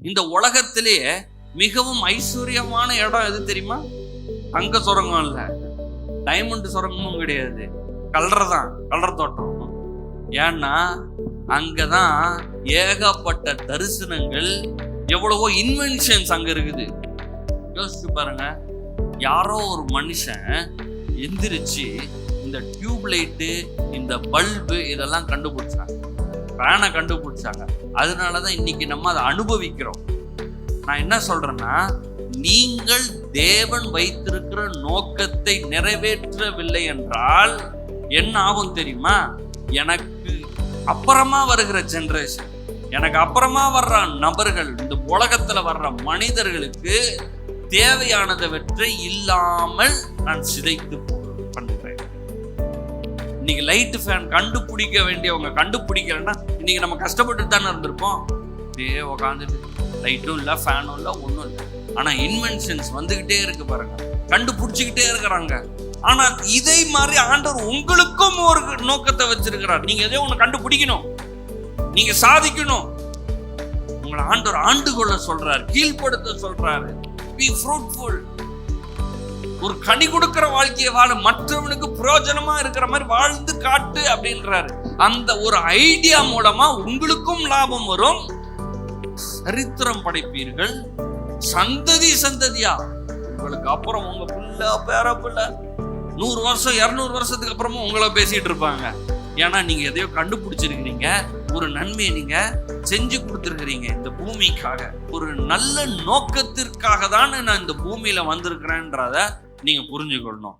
இந்த உலகத்திலேயே மிகவும் ஐஸ்வர்யமான இடம் எது தெரியுமா? தங்க சுரங்கம் இல்ல, டைமண்ட் சுரங்கமும் கிடையாது, கலர் தோட்டம். ஏன்னா அங்கதான் ஏகப்பட்ட தரிசனங்கள், எவ்வளவோ இன்வென்ஷன்ஸ் அங்க இருக்குது. யோசிச்சு பாருங்க, யாரோ ஒரு மனுஷன் எந்திரிச்சு இந்த டியூப் லைட்டு, இந்த பல்பு இதெல்லாம் கண்டுபிடிச்சாங்க, ஃபேனை கண்டுபிடிச்சாங்க. அதனாலதான் இன்னைக்கு நம்ம அதை அனுபவிக்கிறோம். நான் என்ன சொல்றேன்னா, நீங்கள் தேவன் வைத்திருக்கிற நோக்கத்தை நிறைவேற்றவில்லை என்றால் என்ன ஆகும் தெரியுமா? எனக்கு அப்புறமா வருகிற ஜெனரேஷன், எனக்கு அப்புறமா வர்ற நபர்கள், இந்த உலகத்துல வர்ற மனிதர்களுக்கு தேவையானதவற்றை இல்லாமல் நான் சிதைத்து பண்ணுறேன். இன்னைக்கு லைட் ஃபேன் கண்டுபிடிக்க வேண்டியவங்க கண்டுபிடிக்கலன்னா இன்னைக்கு நம்ம கஷ்டப்பட்டு தானே இருந்திருப்போம். அப்படியே உக்காந்துட்டு லைட்டும் இல்லை, ஃபேனும் இல்லை, ஒன்றும் இல்லை. ஆனா இன்வென்ஷன்ஸ் வந்துகிட்டே இருக்கு பாருங்க, கண்டுபிடிச்சிக்கிட்டே இருக்கிறாங்க. ஆனா இதை மாதிரி ஆண்டவர் உங்களுக்கும் ஒரு நோக்கத்தை வச்சிருக்கிறார். நீங்க எதையோ ஒண்ணு கண்டுபிடிக்கணும், நீங்க சாதிக்கணும். உங்களை ஆண்டவர் ஆண்டு கொள்ள சொல்றாரு, கீழ்ப்படுத்த சொல்றாரு. Be fruitful. ஒரு கனி கொடுக்கிற வாழ்க்கையை வாழ, மற்றவனுக்கு பிரயோஜனமா இருக்கிற மாதிரி வாழ்ந்து காட்டு அப்படின்றாரு. அந்த ஒரு ஐடியா மூலமா உங்களுக்கும் லாபம் வரும், சரித்திரம் படைப்பீர்கள். சந்ததியா உங்களுக்கு அப்புறம் உங்க பிள்ளை பேர பிள்ளை 100 வருஷம் 200 வருஷத்துக்கு அப்புறமும் உங்களை பேசிட்டு இருப்பாங்க. ஏன்னா நீங்க எதையோ கண்டுபிடிச்சிருக்கிறீங்க, ஒரு நன்மையை நீங்க செஞ்சு கொடுத்துருக்கிறீங்க இந்த பூமிக்காக. ஒரு நல்ல நோக்கத்திற்காக தான் நான் இந்த பூமியில வந்திருக்கிறேன்றத நீங்க புரிஞ்சுக்கொள்ளணும்.